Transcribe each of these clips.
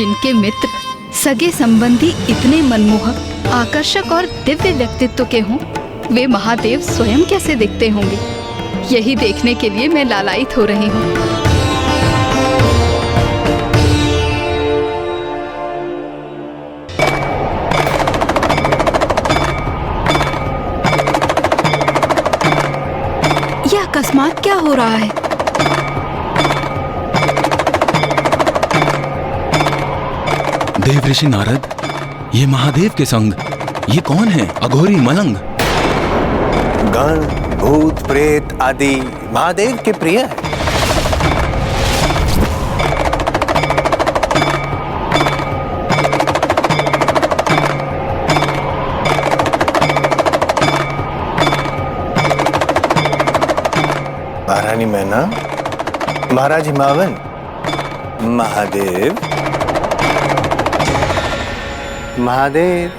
जिनके मित्र सगे संबंधी इतने मनमोहक, आकर्षक और दिव्य व्यक्तित्व के हों, वे महादेव स्वयं कैसे दिखते होंगे, यही देखने के लिए मैं लालायित हो रही हूँ। यह अकस्मात क्या हो रहा है? देव ऋषि नारद, ये महादेव के संग ये कौन है? अघोरी मलंग। गण भूत प्रेत आदि महादेव के प्रिय है। महारानी मैना, महाराज हिमावन, महादेव महादेव।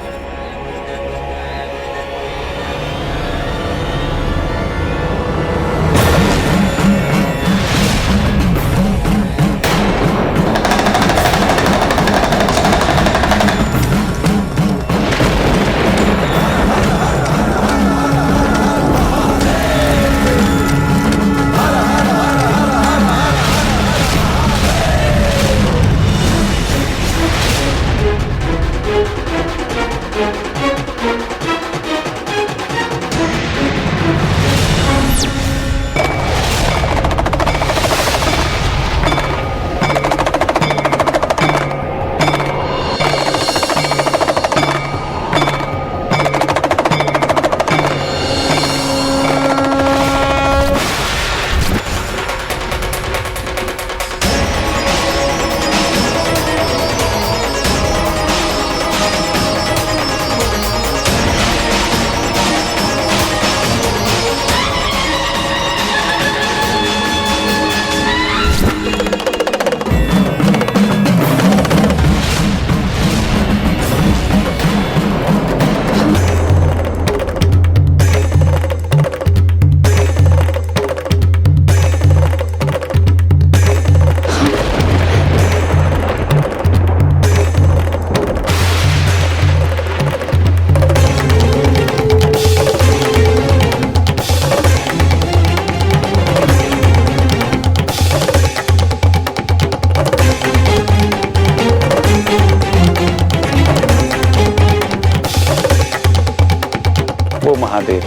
वो महादेव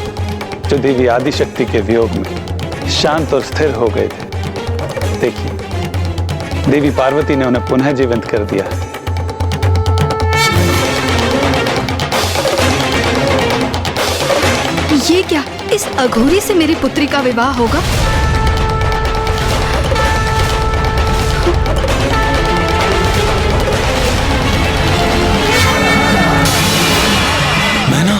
जो देवी आदिशक्ति के वियोग में शांत और स्थिर हो गए थे, देखिए देवी पार्वती ने उन्हें पुनः जीवंत कर दिया। ये क्या, इस अघोरी से मेरी पुत्री का विवाह होगा? मैना,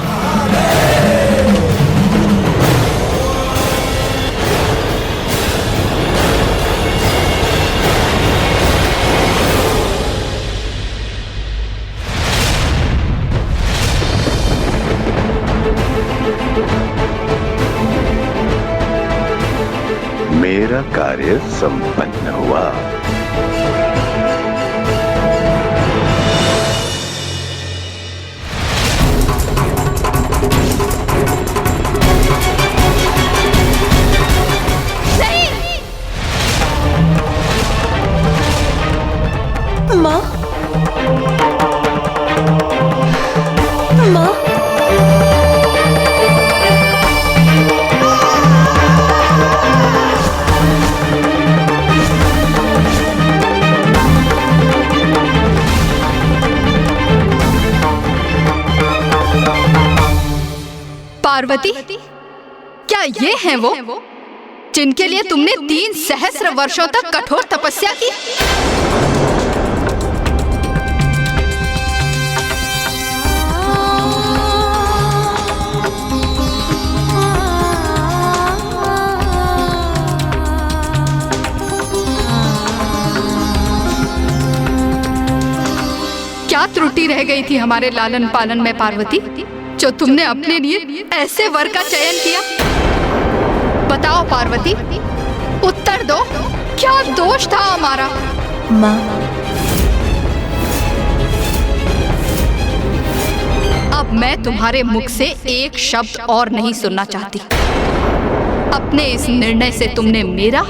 मेरा कार्य संपन्न हुआ। माँ, माँ, पार्वती, क्या ये हैं वो जिनके लिए तुमने 3 सहस्र वर्षों तक कठोर तपस्या की? क्या त्रुटि रह गई थी हमारे लालन पालन में पार्वती, जो तुमने अपने लिए ऐसे वर का चयन किया? बताओ पार्वती, उत्तर दो, क्या दोष था हमारा? माँ, मैं तुम्हारे मुख से एक शब्द और नहीं सुनना चाहती। अपने इस निर्णय से तुमने मेरा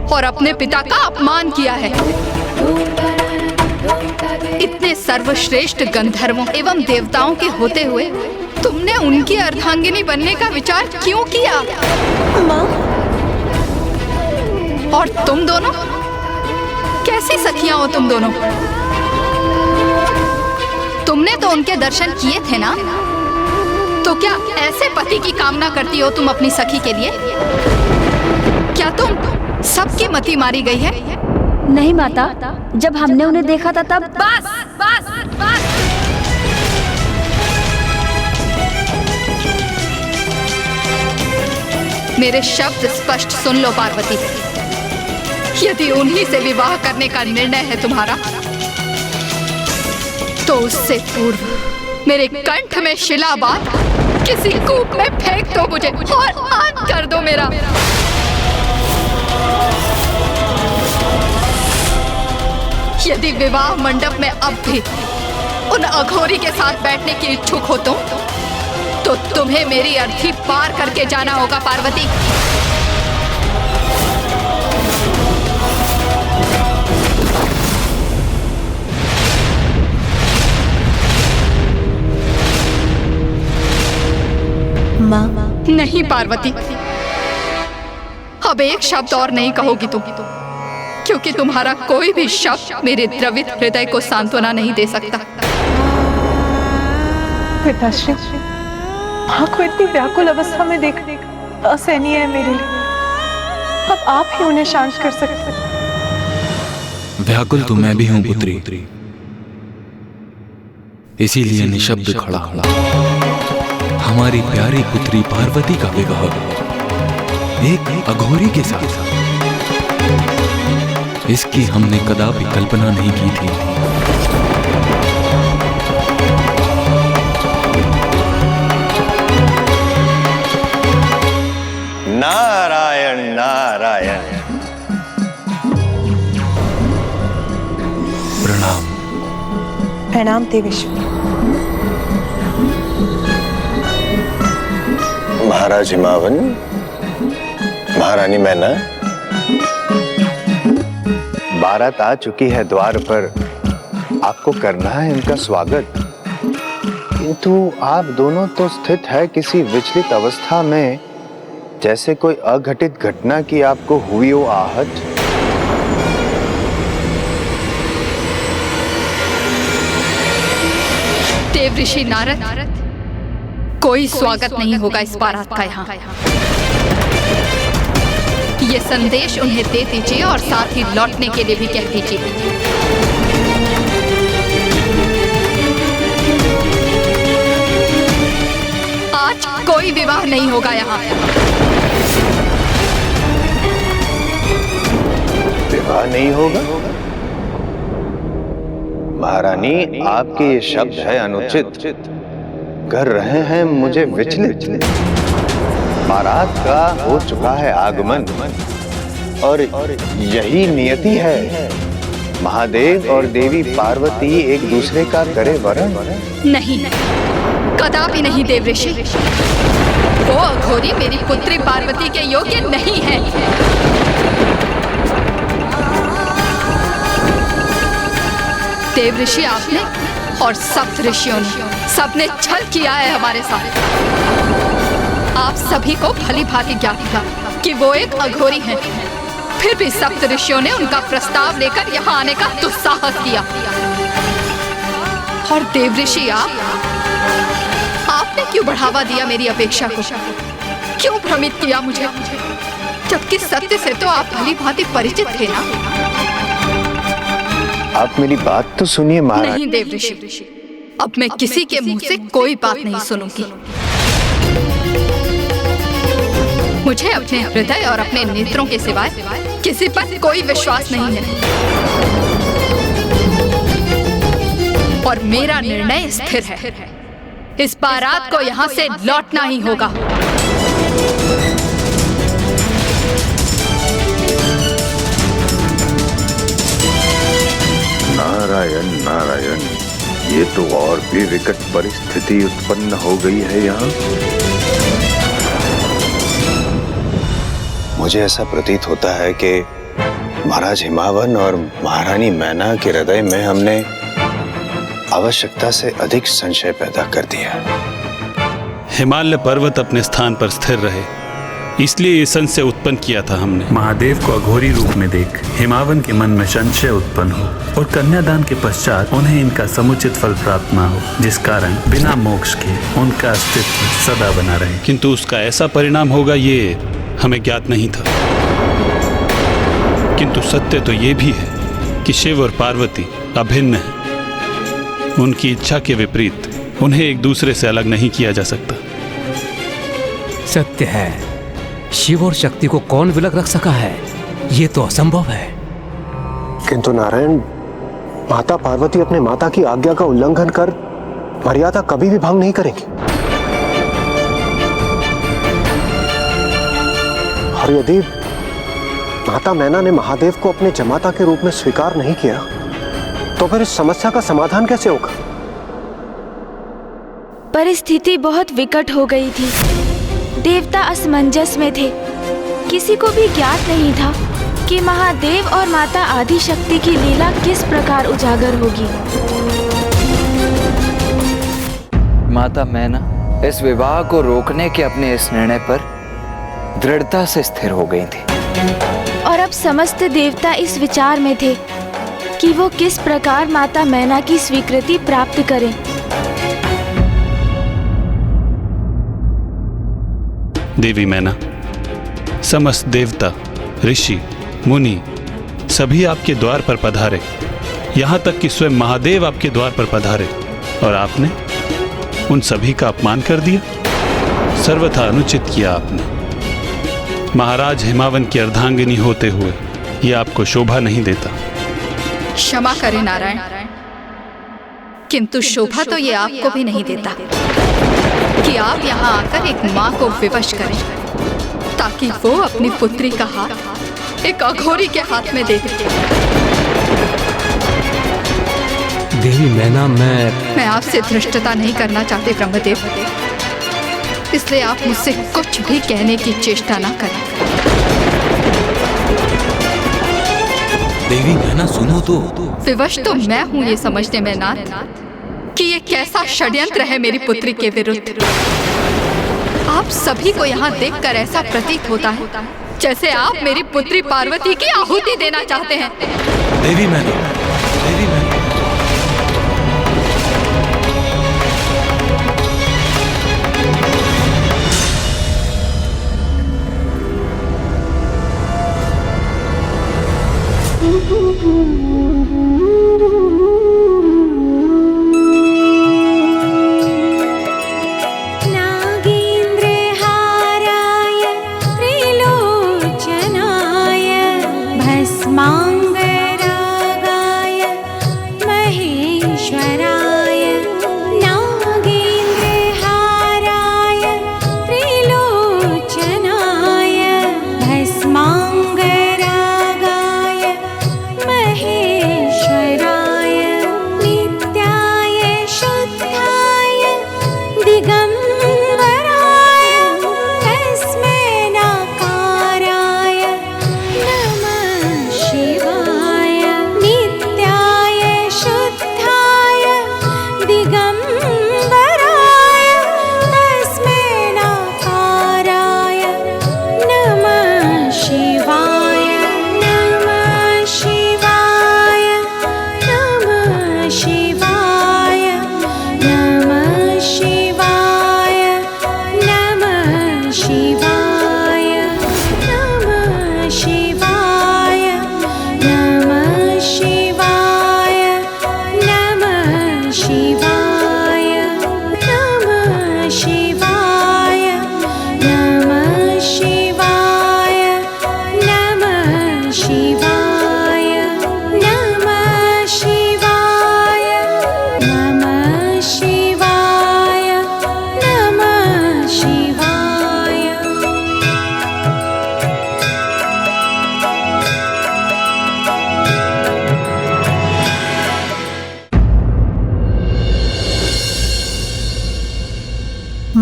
और अपने पिता का अपमान किया है। इतने सर्वश्रेष्ठ गंधर्वों एवं देवताओं के होते हुए तुमने उनकी अर्धांगिनी बनने का विचार क्यों किया? माँ, और तुम दोनों कैसी सखियां हो तुम दोनों? तुमने तो उनके दर्शन किए थे ना, तो क्या ऐसे पति की कामना करती हो तुम अपनी सखी के लिए? क्या तुम सबकी मति मारी गई है? नहीं माता, जब हमने उन्हें देखा था तब। बस बस बस। मेरे शब्द स्पष्ट सुन लो पार्वती। यदि उन्हीं से विवाह करने का निर्णय है तुम्हारा, तो उससे पूर्व मेरे कंठ में शिला बांध किसी कूप में फेंक दो मुझे और अंत कर दो मेरा। यदि विवाह मंडप में अब भी उन अघोरी के साथ बैठने की इच्छुक हो तुम, तो तुम्हें मेरी अर्थी पार करके जाना होगा पार्वती। माँ, नहीं पार्वती, अब एक शब्द और नहीं कहोगी तुम, क्योंकि तुम्हारा कोई भी शब्द मेरे द्रवित हृदय को सांत्वना नहीं दे सकता। पिताश्री, माँ को इतनी व्याकुल अवस्था में देख असहनीय है मेरे लिए। अब आप ही उन्हें शांत कर सकते। व्याकुल तो मैं भी हूं पुत्री, इसीलिए निशब्द खड़ा हमारी प्यारी पुत्री पार्वती का विवाह एक अघोरी के साथ, इसकी हमने कदापि कल्पना नहीं की थी। नारायण नारायण। प्रणाम। प्रणाम देवेश्वर। महाराज हिमावन, महारानी मैना, बारात आ चुकी है द्वार पर। आपको करना है इनका स्वागत, किंतु आप दोनों तो स्थित है किसी विचलित अवस्था में, जैसे कोई अघटित घटना की आपको हुई हो आहट। देव ऋषि नारद, कोई स्वागत नहीं होगा इस बारात का यहाँ। ये संदेश उन्हें दे दीजिए और साथ ही लौटने के लिए भी कह दीजिए। आज कोई विवाह नहीं होगा यहाँ। विवाह नहीं होगा? महारानी, आपके ये शब्द है अनुचित, कर रहे हैं मुझे विचलित। बारात का हो चुका है आगमन और यही नियति है। महादेव और देवी पार्वती एक दूसरे का करे वरण। नहीं, कदापि नहीं देव ऋषि। वो अघोरी मेरी पुत्री पार्वती के योग्य नहीं है। देव ऋषि आपने और सप्त ऋषियों ने सबने छल किया है हमारे साथ। आप सभी को भली भांति ज्ञात था कि वो एक अघोरी है, फिर भी सप्त ऋषियों ने उनका प्रस्ताव लेकर यहाँ आने का दुस्साहस किया। और देव ऋषि आपने क्यों बढ़ावा दिया मेरी अपेक्षा को? क्यों भ्रमित किया मुझे, जबकि सत्य से तो आप भली भांति परिचित थे ना? आप मेरी बात तो सुनिए महाराज। नहीं देव ऋषि, अब मैं किसी के मुंह से कोई बात नहीं सुनूंगी। मुझे अपने हृदय और अपने नेत्रों के सिवाय किसी पर कोई विश्वास नहीं है, और मेरा निर्णय स्थिर है। इस बारात को यहाँ से लौटना ही होगा। नारायण नारायण। ये तो और भी विकट परिस्थिति उत्पन्न हो गई है यहाँ। मुझे ऐसा प्रतीत होता है कि महाराज हिमावन और महारानी मैना के हृदय में हमने आवश्यकता से अधिक संशय पैदा कर दिया है। हिमालय पर्वत अपने स्थान पर स्थिर रहे, इसलिए ये संशय उत्पन्न किया था हमने। महादेव को अघोरी रूप में देख हिमावन के मन में संशय उत्पन्न हो और कन्यादान के पश्चात उन्हें इनका समुचित फल प्राप्त न हो, जिस कारण बिना मोक्ष के उनका अस्तित्व सदा बना रहे। किंतु उसका ऐसा परिणाम होगा ये हमें ज्ञात नहीं था। किंतु सत्य तो ये भी है कि शिव और पार्वती अभिन्न हैं। उनकी इच्छा के विपरीत उन्हें एक दूसरे से अलग नहीं किया जा सकता। सत्य है, शिव और शक्ति को कौन विलग रख सका है? ये तो असंभव है। किंतु नारायण, माता पार्वती अपने माता की आज्ञा का उल्लंघन कर मर्यादा कभी भी भंग नहीं करेंगी। और यदि माता मैना ने महादेव को अपने जमाता के रूप में स्वीकार नहीं किया तो फिर इस समस्या का समाधान कैसे होगा? परिस्थिति बहुत विकट हो गई थी। देवता असमंजस में थे। किसी को भी ज्ञात नहीं था कि महादेव और माता आदिशक्ति की लीला किस प्रकार उजागर होगी। माता मैना इस विवाह को रोकने के अपने इस निर्णय पर दृढ़ता से स्थिर हो गई थी। और अब समस्त देवता इस विचार में थे कि वो किस प्रकार माता मैना की स्वीकृति प्राप्त करें। देवी मैना, समस्त देवता, ऋषि, मुनि सभी आपके द्वार पर पधारे। यहाँ तक कि स्वयं महादेव आपके द्वार पर पधारे और आपने उन सभी का अपमान कर दिया। सर्वथा अनुचित किया आपने। महाराज हिमावन की अर्धांगिनी होते हुए यह आपको शोभा नहीं देता। क्षमा करें नारायण, किंतु शोभा तो ये आपको भी नहीं देता कि आप यहाँ आकर एक माँ को विवश करें ताकि वो अपनी पुत्री का हाथ एक अघोरी के हाथ में दे दे। देवी मैना, मैं आपसे धृष्टता नहीं करना चाहती ब्रह्मदेव, इसलिए आप मुझसे कुछ भी कहने की चेष्टा ना करें। देवी मैना सुनो तो। विवश तो मैं हूँ ये समझने में नाथ कि ये कैसा षड्यंत्र है मेरी पुत्री के विरुद्ध। आप सभी को यहाँ देखकर ऐसा प्रतीत होता है जैसे आप मेरी पुत्री पार्वती की आहुति देना चाहते हैं। देवी मैना, देवी मैना।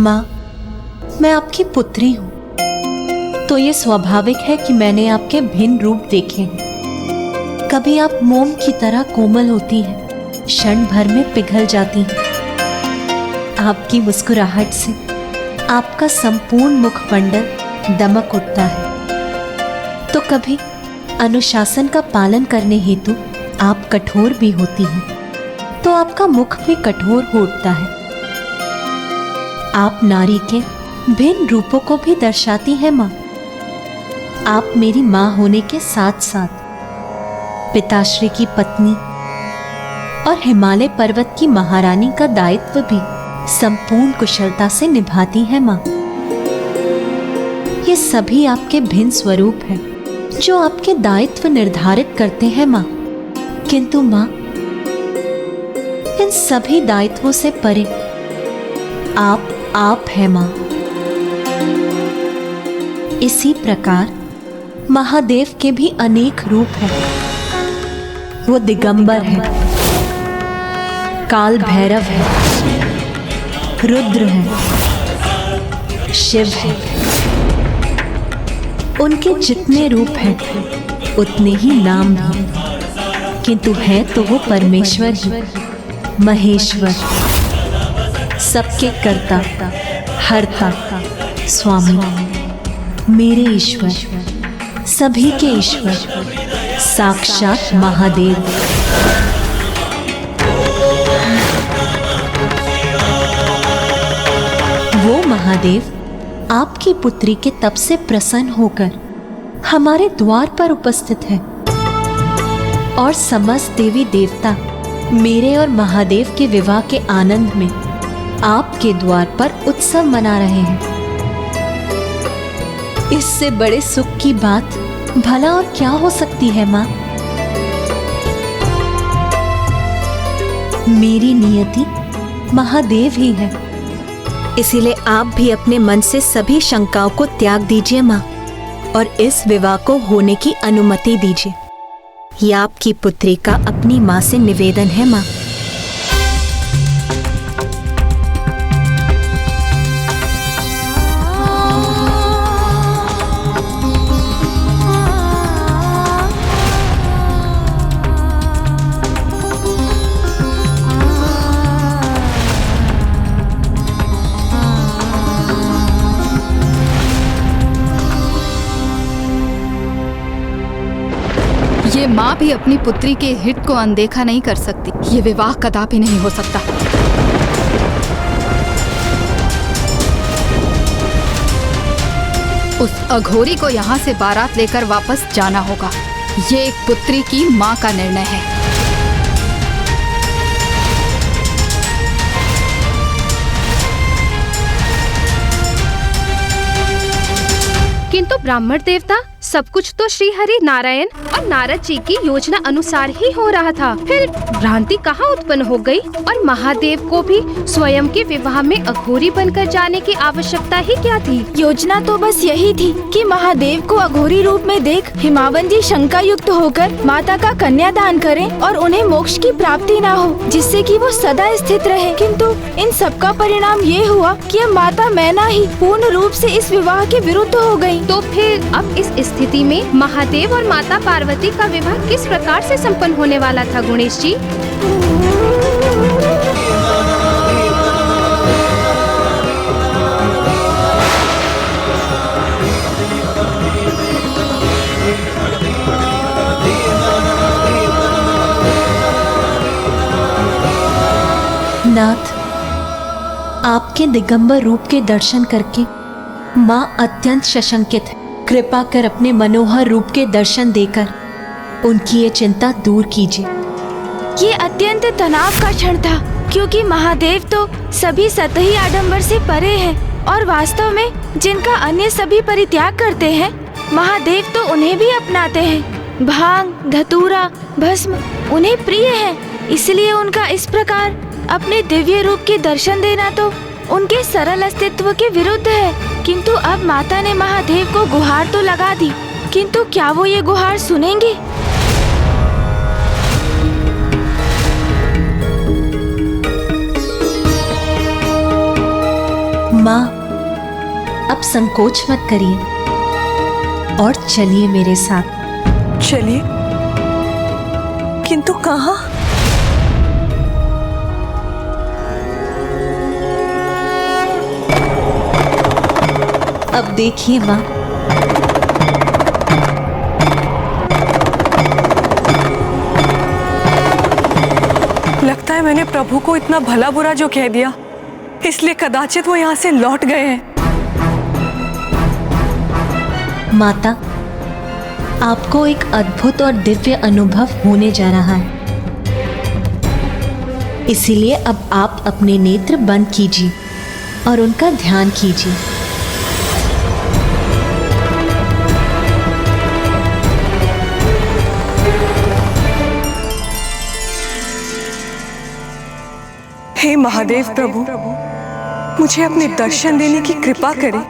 माँ, मैं आपकी पुत्री हूँ, तो ये स्वाभाविक है कि मैंने आपके भिन्न रूप देखे हैं। कभी आप मोम की तरह कोमल होती हैं, क्षण भर में पिघल जाती हैं। आपकी मुस्कुराहट से आपका संपूर्ण मुखमंडल दमक उठता है। तो कभी अनुशासन का पालन करने हेतु आप कठोर भी होती हैं, तो आपका मुख भी कठोर हो उठता है। आप नारी के भिन्न रूपों को भी दर्शाती हैं माँ। आप मेरी माँ होने के साथ साथ पिताश्री की पत्नी और हिमालय पर्वत की महारानी का दायित्व भी संपूर्ण कुशलता से निभाती हैं माँ। ये सभी आपके भिन्न स्वरूप हैं जो आपके दायित्व निर्धारित करते हैं माँ। किंतु माँ, इन सभी दायित्वों से परे आप हैं माँ। इसी प्रकार महादेव के भी अनेक रूप हैं। वो दिगंबर है, काल भैरव है, रुद्र है, शिव है। उनके जितने रूप हैं उतने ही नाम भी, किंतु है तो वो परमेश्वर ही, महेश्वर, सबके कर्ता, हर्ता, स्वामी, मेरे ईश्वर, सभी के ईश्वर, साक्षात महादेव। वो महादेव आपकी पुत्री के तप से प्रसन्न होकर हमारे द्वार पर उपस्थित है और समस्त देवी देवता मेरे और महादेव के विवाह के आनंद में आपके द्वार पर उत्सव मना रहे हैं। इससे बड़े सुख की बात भला और क्या हो सकती है माँ? मेरी नियति महादेव ही है। इसीलिए आप भी अपने मन से सभी शंकाओं को त्याग दीजिए माँ, और इस विवाह को होने की अनुमति दीजिए। यह आपकी पुत्री का अपनी माँ से निवेदन है माँ। ये माँ भी अपनी पुत्री के हित को अनदेखा नहीं कर सकती। ये विवाह कदापि नहीं हो सकता। उस अघोरी को यहाँ से बारात लेकर वापस जाना होगा। ये एक पुत्री की माँ का निर्णय है। किंतु ब्राह्मण देवता, सब कुछ तो श्री हरि नारायण और नारद जी की योजना अनुसार ही हो रहा था। फिर भ्रांति कहाँ उत्पन्न हो गई? और महादेव को भी स्वयं के विवाह में अघोरी बनकर जाने की आवश्यकता ही क्या थी? योजना तो बस यही थी कि महादेव को अघोरी रूप में देख हिमावन जी शंका युक्त होकर माता का कन्यादान करें और उन्हें मोक्ष की प्राप्ति न हो, जिससे कि वो सदा स्थित रहे। किंतु इन सब का परिणाम ये हुआ कि माता मैना ही पूर्ण रूप से इस विवाह के विरुद्ध हो गयी। तो फिर अब इस स्थिति में महादेव और माता पार्वती का विवाह किस प्रकार से संपन्न होने वाला था गणेश जी? नाथ, आपके दिगंबर रूप के दर्शन करके माँ अत्यंत सशंकित है। कृपा कर अपने मनोहर रूप के दर्शन देकर उनकी ये चिंता दूर कीजिए। ये अत्यंत तनाव का क्षण था, क्योंकि महादेव तो सभी सतही आडंबर से परे हैं और वास्तव में जिनका अन्य सभी परित्याग करते हैं, महादेव तो उन्हें भी अपनाते हैं। भांग, धतूरा, भस्म उन्हें प्रिय है। इसलिए उनका इस प्रकार अपने दिव्य रूप के दर्शन देना तो उनके सरल अस्तित्व के विरुद्ध है। किंतु अब माता ने महादेव को गुहार तो लगा दी, किंतु क्या वो ये गुहार सुनेंगे? माँ, अब संकोच मत करिए और चलिए मेरे साथ। चलिए, किंतु कहाँ? अब देखिए माँ, लगता है मैंने प्रभु को इतना भला बुरा जो कह दिया, इसलिए कदाचित वो यहाँ से लौट गए हैं। माता, आपको एक अद्भुत और दिव्य अनुभव होने जा रहा है, इसीलिए अब आप अपने नेत्र बंद कीजिए और उनका ध्यान कीजिए। हे महादेव प्रभु, मुझे अपने दर्शन देने की कृपा करें।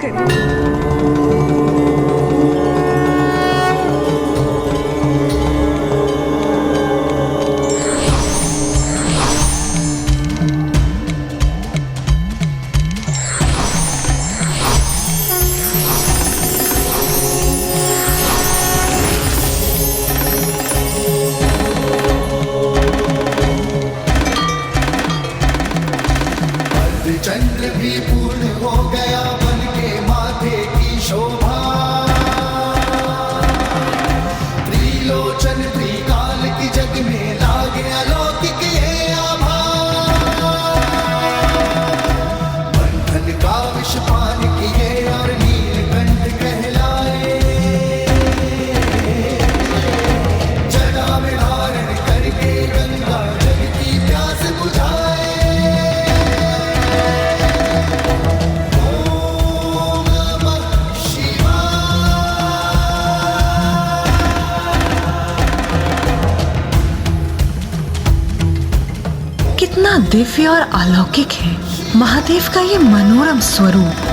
चंद्र भी पूर्ण हो गया बन के माथे की शोभा, त्रिलोचन त्रिकाल की जग में लागे अलौकिक ये आभा, बंधन का विष पान किए और नीलकंठ कहलाए, जटा में धारण करके गंगा जग की प्यास बुझाए। कितना दिव्य और अलौकिक है महादेव का ये मनोरम स्वरूप।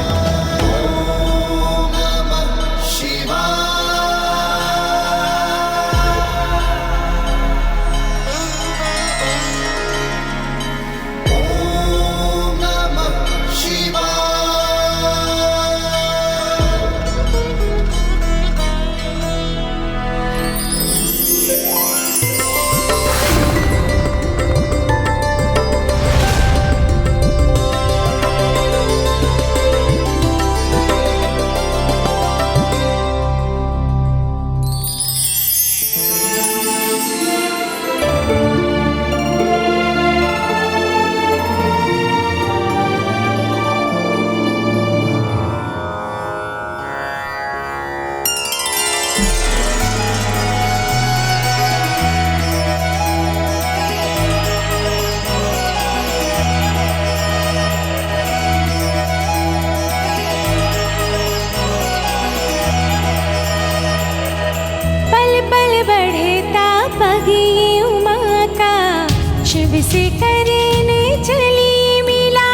से करने चली मिला,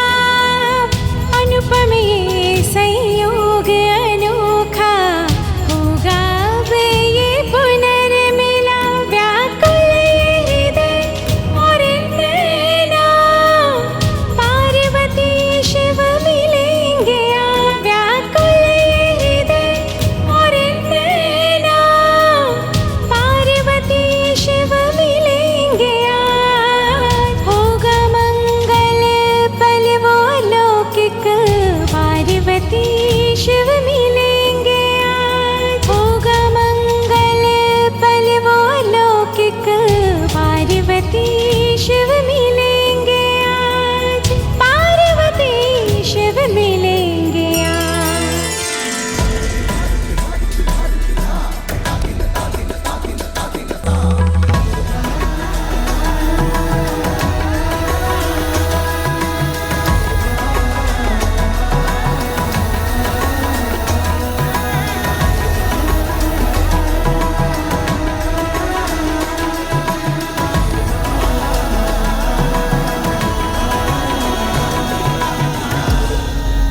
अनुपम ये संयोग अनोखा, होगा अब ये पुनर्मिला। व्याकुल ये हृदय और नैना, पार्वती शिव मिलेंगे आज। व्याकुल ये हृदय और नैना, पार्वती शिव मिलेंगे आज। पार्वती शिव मिलेंगे आज, होगा मंगल पल वो अलौकिक। पार्वती शिव मिलेंगे आज, पार्वती शिव मिलेंगे आज।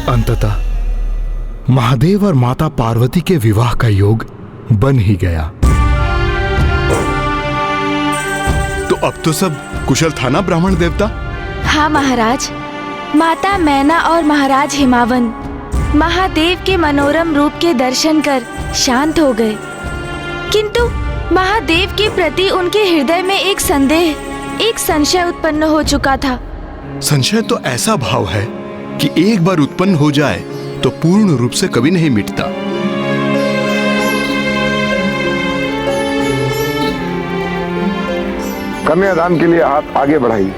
अंततः महादेव और माता पार्वती के विवाह का योग बन ही गया। तो अब तो सब कुशल था ना ब्राह्मण देवता? हाँ महाराज, माता मैना और महाराज हिमावन महादेव के मनोरम रूप के दर्शन कर शांत हो गए, किंतु महादेव के प्रति उनके हृदय में एक संदेह, एक संशय उत्पन्न हो चुका था। संशय तो ऐसा भाव है कि एक बार उत्पन्न हो जाए तो पूर्ण रूप से कभी नहीं मिटता। कन्यादान के लिए हाथ आगे बढ़ाइए।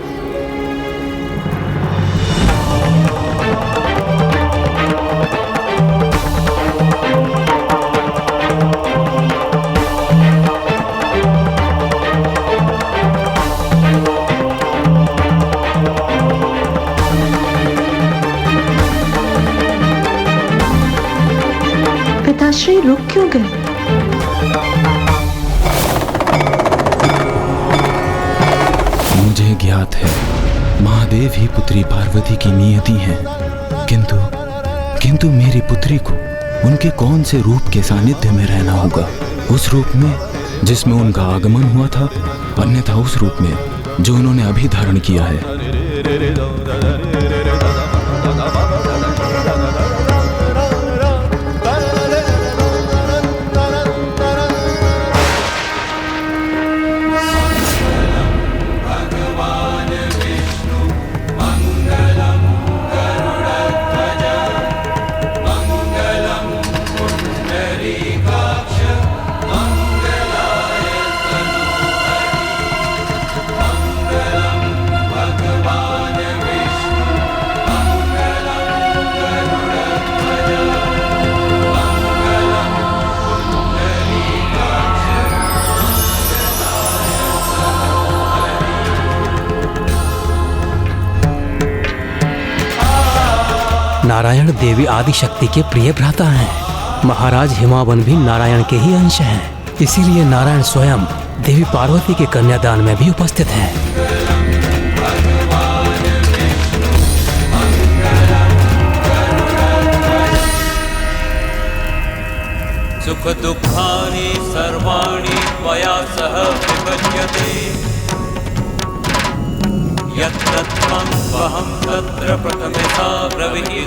पिताश्री रुक क्यों गए? मुझे ज्ञात है महादेव ही पुत्री पार्वती की नियति है, किंतु मेरी पुत्री को उनके कौन से रूप के सानिध्य में रहना होगा? उस रूप में जिसमें उनका आगमन हुआ था, अन्यथा उस रूप में जो उन्होंने अभी धारण किया है। नारायण देवी आदिशक्ति के प्रिय भ्राता हैं। महाराज हिमावन भी नारायण के ही अंश हैं। इसीलिए नारायण स्वयं देवी पार्वती के कन्यादान में भी उपस्थित हैं। सुख दुःखानि सर्वाणि त्वया सह विभज्यते, यत्तत्त्वं वहं तत्र प्रथमतः ब्रवीमि।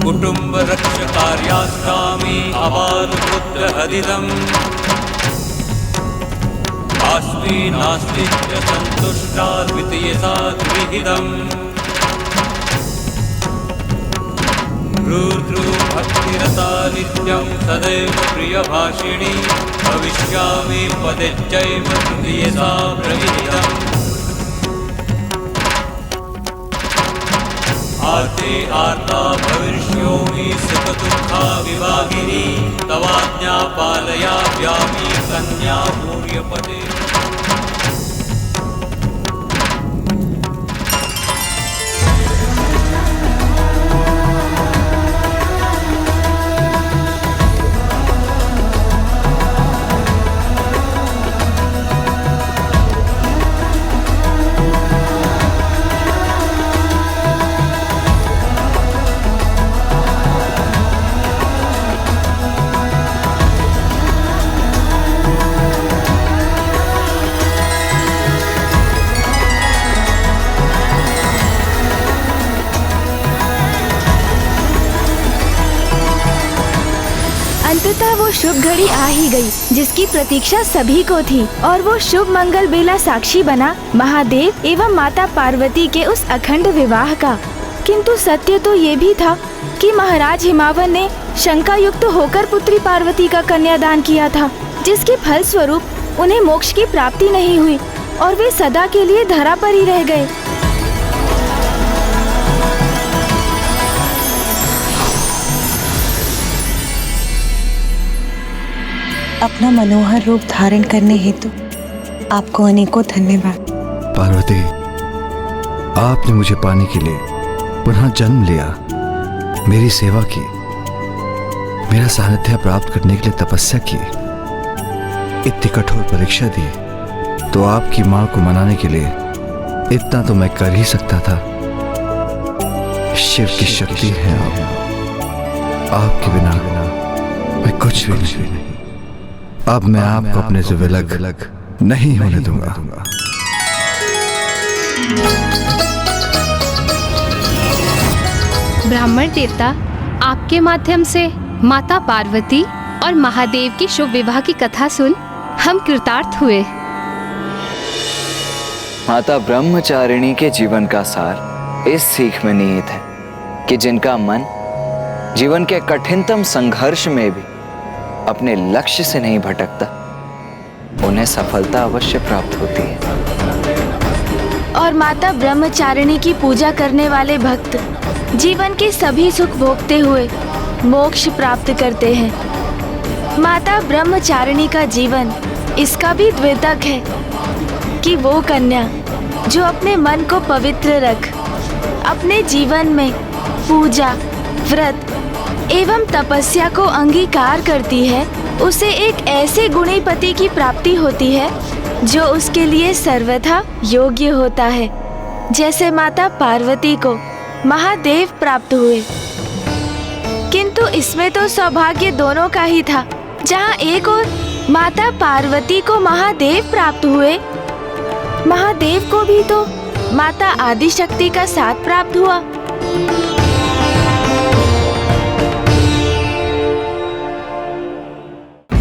कुटुम्बरक्षकार्यास्तामि अपारपुत्रहदिदम्, अस्मि नास्ति च सन्तुष्टा द्वितीयसा विहितम्। रुद्रो भक्तिरता नित्यं सदैव प्रियभाषिणी, भविष्यामि पदेच्चैव तृतीयसा प्रविहितम्। आर्ते आर्ता भविष्योमि सुखदुःखा विभागिनी, तवाज्ञा पालयाम्यामि कन्या भूर्यपदे। अंततः वो शुभ घड़ी आ ही गई जिसकी प्रतीक्षा सभी को थी, और वो शुभ मंगल बेला साक्षी बना महादेव एवं माता पार्वती के उस अखंड विवाह का। किंतु सत्य तो ये भी था कि महाराज हिमावन ने शंका युक्त होकर पुत्री पार्वती का कन्यादान किया था, जिसके फल स्वरूप उन्हें मोक्ष की प्राप्ति नहीं हुई और वे सदा के लिए धरा पर ही रह गए। अपना मनोहर रूप धारण करने हेतु आपको अनेकों धन्यवाद। पार्वती, आपने मुझे पाने के लिए पुनः जन्म लिया, मेरी सेवा की, मेरा सानिध्य प्राप्त करने के लिए तपस्या की, इतनी कठोर परीक्षा दी, तो आपकी मां को मनाने के लिए इतना तो मैं कर ही सकता था। शिव की शक्ति है आपके बिना मैं कुछ भी नहीं। अब मैं आपको अपने से विलग नहीं होने दूंगा। ब्राह्मण देवता, आपके माध्यम से माता पार्वती और महादेव की शुभ विवाह की कथा सुन हम कृतार्थ हुए। माता ब्रह्मचारिणी के जीवन का सार इस सीख में निहित है कि जिनका मन जीवन के कठिनतम संघर्ष में भी अपने लक्ष्य से नहीं भटकता, उन्हें सफलता अवश्य प्राप्त होती है। और माता ब्रह्मचारिणी की पूजा करने वाले भक्त जीवन के सभी सुख भोगते हुए मोक्ष प्राप्त करते हैं। माता ब्रह्मचारिणी का जीवन इसका भी द्योतक है कि वो कन्या जो अपने मन को पवित्र रख अपने जीवन में पूजा, व्रत एवं तपस्या को अंगीकार करती है, उसे एक ऐसे गुणी पति की प्राप्ति होती है जो उसके लिए सर्वथा योग्य होता है, जैसे माता पार्वती को महादेव प्राप्त हुए। किंतु इसमें तो सौभाग्य दोनों का ही था। जहाँ एक ओर माता पार्वती को महादेव प्राप्त हुए, महादेव को भी तो माता आदिशक्ति का साथ प्राप्त हुआ।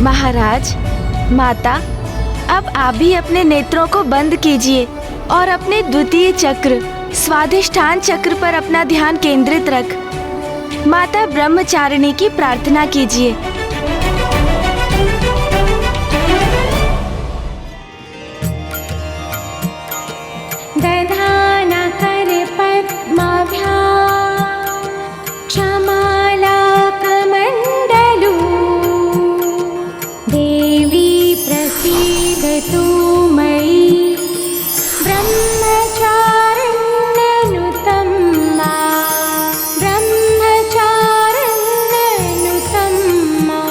महाराज, माता, अब आप भी अपने नेत्रों को बंद कीजिए और अपने द्वितीय चक्र स्वाधिष्ठान चक्र पर अपना ध्यान केंद्रित रख माता ब्रह्मचारिणी की प्रार्थना कीजिए। दधाना कर पद्माभ्यां क्षमाला कमण्डलू देवी प्रसीदतु मयि ब्रह्मचारिण्यनुतं मा ब्रह्मचारिण्यनुतं मा।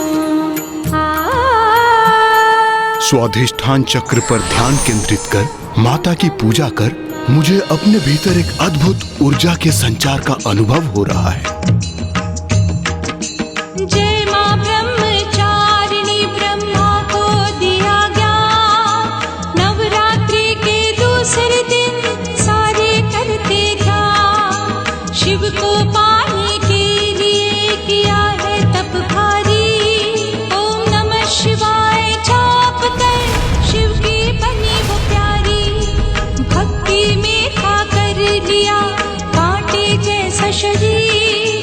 स्वाधिष्ठान चक्र पर ध्यान केंद्रित कर माता की पूजा कर मुझे अपने भीतर एक अद्भुत ऊर्जा के संचार का अनुभव हो रहा है। जय मां ब्रह्मचारिणी, ब्रह्मा को दिया ज्ञान, नवरात्रि के दूसरे दिन सारे करते ध्यान, शिव को पाने के लिए किया है तप भारी, ओम नमः शिवाय जाप कर शिव की बनी वो प्यारी, भक्ति में था कर लिया कांटे जैसा शरीर,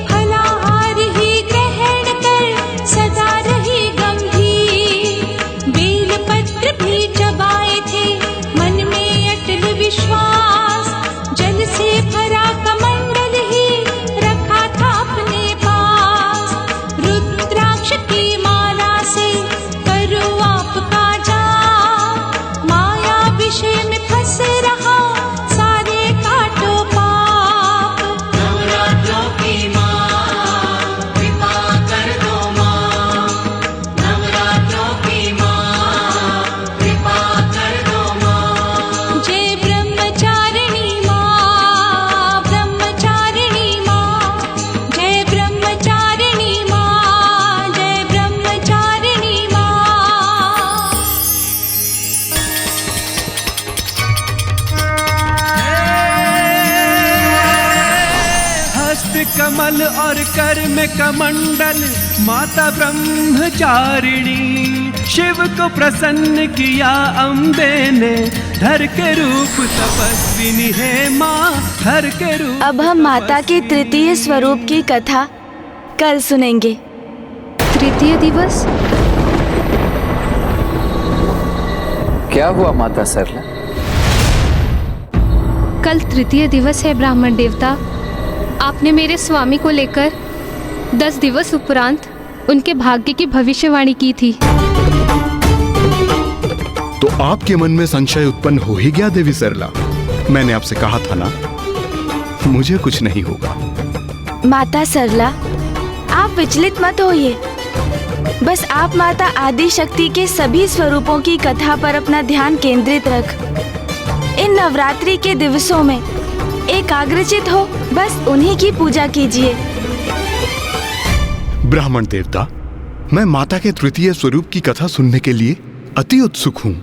फलाहार ही ग्रहण कर सदा रही गंभीर, बेलपत्र भी चबाए थे मन में अटल विश्वास, जल से भरा कमंडल ही रखा था अपने पास, रुद्राक्ष की माला से करो आपका जाप, माया विषय में फंस रहा सारे काटो पाप। नवरात्रों की माँ कृपा कर दो माँ, नवरात्रों की माँ कृपा कर दो माँ। जय ब्रह्मचारिणी माँ, ब्रह्मचारिणी माँ, जय ब्रह्मचारिणी माँ, जय ब्रह्मचारिणी माँ। हस्त कमल और कर में कमंडल माता ब्रह्मचारिणी, शिव को प्रसन्न किया अम्बे ने, धर के रूप तपस्विनी है माँ, धर के रूप। अब हम माता के तृतीय स्वरूप की कथा कल सुनेंगे। तृतीय दिवस। क्या हुआ माता सरला? कल तृतीय दिवस है ब्राह्मण देवता। आपने मेरे स्वामी को लेकर 10 दिवस उपरांत उनके भाग्य की भविष्यवाणी की थी। तो आपके मन में संशय उत्पन्न हो ही गया देवी सरला। मैंने आपसे कहा था ना, मुझे कुछ नहीं होगा। माता सरला, आप विचलित मत होइए। बस आप माता आदि शक्ति के सभी स्वरूपों की कथा पर अपना ध्यान केंद्रित रख। इन नवरात्रि के दिवसों में एकाग्रचित हो बस उन्हीं की पूजा कीजिए। ब्राह्मण देवता, मैं माता के तृतीय स्वरूप की कथा सुनने के लिए अति उत्सुक हूँ।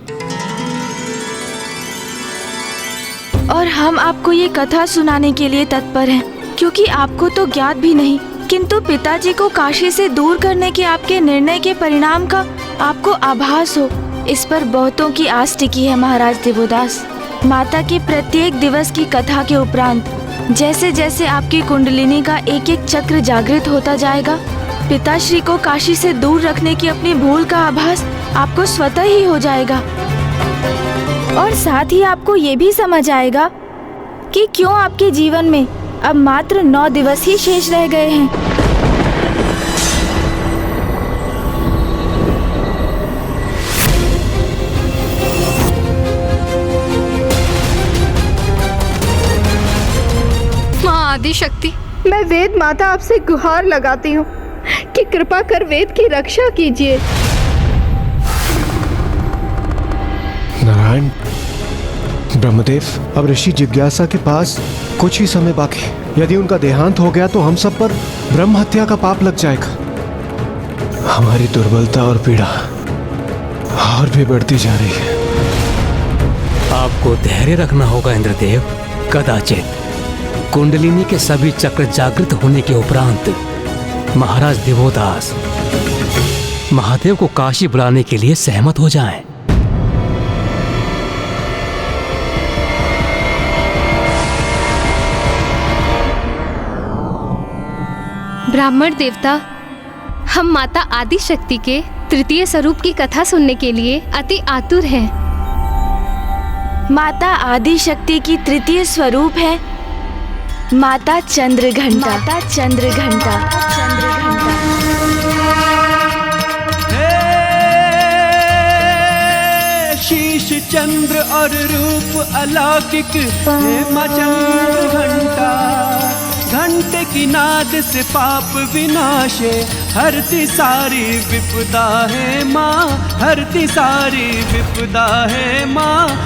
और हम आपको ये कथा सुनाने के लिए तत्पर हैं। क्योंकि आपको तो ज्ञात भी नहीं, किंतु पिताजी को काशी से दूर करने के आपके निर्णय के परिणाम का आपको आभास हो, इस पर बहुतों की आस टिकी है महाराज देवोदास। माता के प्रत्येक दिवस की कथा के उपरांत जैसे जैसे आपकी कुंडलिनी का एक एक चक्र जागृत होता जाएगा, पिताश्री को काशी से दूर रखने की अपनी भूल का आभास आपको स्वतः ही हो जाएगा। और साथ ही आपको ये भी समझ आएगा कि क्यों आपके जीवन में अब मात्र 9 दिवस ही शेष रह गए हैं। माँ आदिशक्ति, मैं वेद माता आपसे गुहार लगाती हूँ कि कृपा कर वेद की रक्षा कीजिए। नारायण, ब्रह्मदेव, अब ऋषि जिज्ञासा के पास कुछ ही समय बाकी। यदि उनका देहांत हो गया तो हम सब पर ब्रह्म हत्या का पाप लग जाएगा। हमारी दुर्बलता और पीड़ा और भी बढ़ती जा रही है। आपको धैर्य रखना होगा इंद्रदेव। कदाचित कुंडलिनी के सभी चक्र जागृत होने के उपरांत महाराज देवोदास महादेव को काशी बुलाने के लिए सहमत हो जाएं। ब्राह्मण देवता, हम माता आदिशक्ति के तृतीय स्वरूप की कथा सुनने के लिए अति आतुर हैं। माता आदिशक्ति की तृतीय स्वरूप है माता चंद्रघंटा। माता चंद्रघंटा। शीश चंद्र और रूप अलौकिक हे मां चंद्रघंटा। घंटे की नाद से पाप विनाशे, हरती सारी विपदा है माँ, हरती सारी विपदा है माँ।